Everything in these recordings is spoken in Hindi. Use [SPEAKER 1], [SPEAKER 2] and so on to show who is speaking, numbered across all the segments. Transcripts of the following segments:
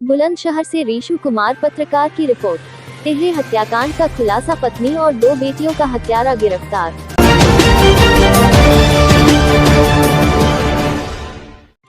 [SPEAKER 1] बुलंदशहर से रीशु कुमार पत्रकार की रिपोर्ट। तिहरे हत्याकांड का खुलासा, पत्नी और 2 बेटियों का हत्यारा गिरफ्तार।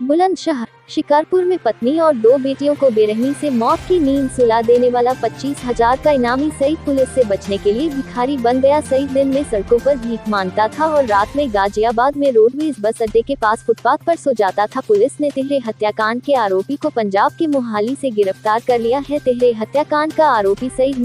[SPEAKER 1] बुलंदशहर शिकारपुर में पत्नी और 2 बेटियों को बेरहमी से मौत की नींद सुला देने वाला 25,000 का इनामी सईद पुलिस से बचने के लिए भिखारी बन गया। सईद दिन में सड़कों पर भीख मांगता था और रात में गाजियाबाद में रोडवेज बस अड्डे के पास फुटपाथ पर सो जाता था। पुलिस ने तिहरे हत्याकांड के आरोपी को पंजाब के मोहाली से गिरफ्तार कर लिया है। तिहरे हत्याकांड का आरोपी सईद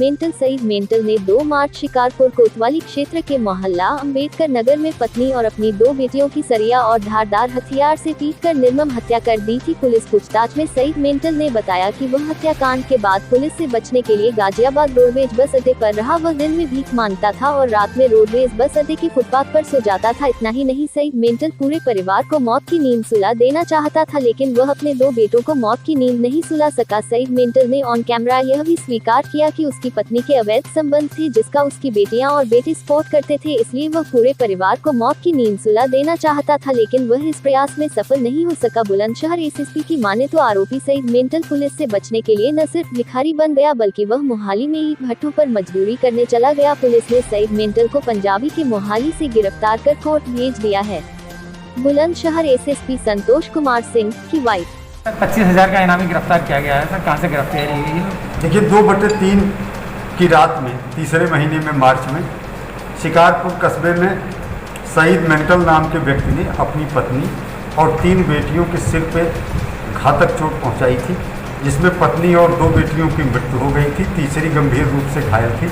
[SPEAKER 1] मेंटल ने 2 मार्च शिकारपुर कोतवाली क्षेत्र के मोहल्ला अम्बेडकर नगर में पत्नी और अपनी 2 बेटियों की सरिया और धारदार हथियार से पीटकर निर्मम हत्या कर दी थी। पुलिस पूछताछ में सईद मेंटल ने बताया कि वह हत्याकांड के बाद पुलिस से बचने के लिए गाजियाबाद रोडवेज बस अड्डे पर रहा। वह दिन में भीख मांगता था और रात में रोडवेज बस अड्डे की फुटपाथ पर सो जाता था। इतना ही नहीं, सईद मेंटल पूरे परिवार को मौत की नींद सुला देना चाहता था, लेकिन वह अपने 2 बेटों को मौत की नींद नहीं सुला सका। सईद मेंटल ने ऑन कैमरा यह भी स्वीकार किया कि उसकी पत्नी के अवैध संबंध थे, जिसका उसकी बेटियां और बेटे सपोर्ट करते थे, इसलिए वह पूरे परिवार को मौत की नींद सुला देना चाहता था, लेकिन वह इस प्रयास में सफल नहीं हो सका। बुलंदशहर एसएसपी की माने तो आरोपी सईद मेंटल पुलिस से बचने के लिए न सिर्फ भिखारी बन गया, बल्कि वह मोहाली में ईंट भट्ठों पर मजदूरी करने चला गया। पुलिस ने सईद मेंटल को पंजाबी के मोहाली से गिरफ्तार कर कोर्ट भेज दिया है। बुलंदशहर एसएसपी संतोष कुमार सिंह की वाइफ।
[SPEAKER 2] 25,000 का इनामी गिरफ्तार किया गया है सर, कहाँ से गिरफ्तारी हुई है?
[SPEAKER 3] देखिए, 2/3 की रात में तीसरे महीने में मार्च में शिकारपुर कस्बे में सईद मेंटल नाम के व्यक्ति ने अपनी पत्नी और 3 बेटियों के सिर पे घातक चोट पहुंचाई थी, जिसमें पत्नी और 2 बेटियों की मृत्यु हो गई थी। तीसरी गंभीर रूप से घायल थी,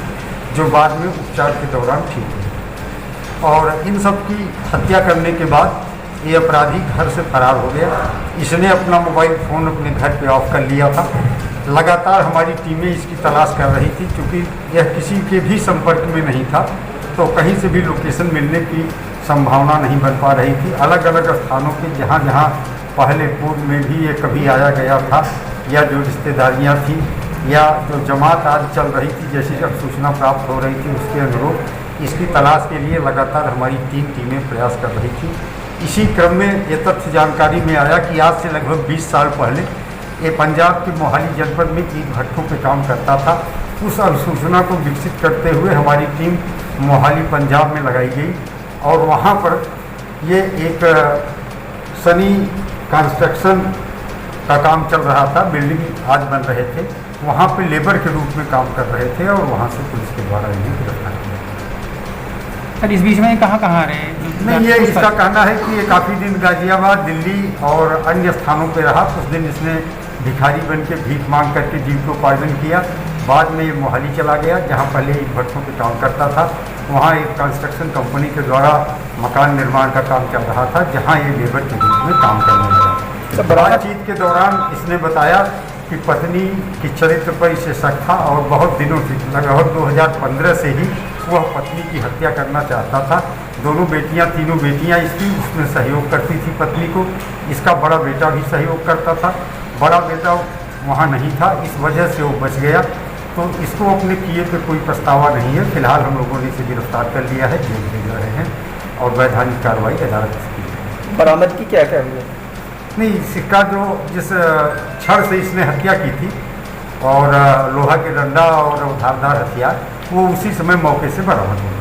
[SPEAKER 3] जो बाद में उपचार के दौरान ठीक हुई। और इन सब की हत्या करने के बाद ये अपराधी घर से फरार हो गया। इसने अपना मोबाइल फ़ोन अपने घर पे ऑफ कर लिया था। लगातार हमारी टीमें इसकी तलाश कर रही थी, क्योंकि यह किसी के भी संपर्क में नहीं था, तो कहीं से भी लोकेशन मिलने की संभावना नहीं बन पा रही थी। अलग अलग स्थानों पे जहाँ पहले पूर्व में भी ये कभी आया गया था, या जो रिश्तेदारियाँ थी या जो जमात आज चल रही थी, जैसी जब सूचना प्राप्त हो रही थी उसके अनुरूप इसकी तलाश के लिए लगातार हमारी 3 टीमें प्रयास कर रही थी। इसी क्रम में ये तथ्य जानकारी में आया कि आज से लगभग 20 साल पहले ये पंजाब के मोहाली जनपद में ईंट भट्ठों पर काम करता था। उस अनुसूचना को विकसित करते हुए हमारी टीम मोहाली पंजाब में लगाई गई और वहाँ पर ये एक सनी कंस्ट्रक्शन का काम चल रहा था। बिल्डिंग आज बन रहे थे, वहाँ पे लेबर के रूप में काम कर रहे थे और वहाँ से पुलिस के द्वारा इन्हें गिरफ्तार किया।
[SPEAKER 2] सर, इस बीच में कहाँ रहे?
[SPEAKER 3] नहीं, ये इसका कहना है कि ये काफ़ी दिन गाजियाबाद, दिल्ली और अन्य स्थानों पे रहा। कुछ दिन इसने भिखारी बन के भीख मांग करके जीविकोपार्जन किया। बाद में ये मोहाली चला गया, जहाँ पहले ईंट भट्ठों पे काम करता था। वहाँ एक कंस्ट्रक्शन कंपनी के द्वारा मकान निर्माण का काम चल रहा था, जहाँ ये लेबर के रूप में काम करने लगा। बातचीत के दौरान इसने बताया कि पत्नी की चरित्र पर इसे शक था और बहुत दिनों से, लगभग 2015 से ही वह पत्नी की हत्या करना चाहता था। तीनों बेटियां इसकी उसमें सहयोग करती थी पत्नी को। इसका बड़ा बेटा भी सहयोग करता था। बड़ा बेटा वहाँ नहीं था, इस वजह से वो बच गया। तो इसको अपने किए पे कोई पछतावा नहीं है। फिलहाल हम लोगों ने इसे गिरफ्तार कर लिया है, जेल भेज रहे हैं और वैधानिक कार्रवाई अदालत की है।
[SPEAKER 4] बरामद की क्या है?
[SPEAKER 3] नहीं, सिक्का जो जिस छड़ से इसने हत्या की थी और लोहा के डंडा और धारदार हथियार, वो उसी समय मौके से बरामद हो गया।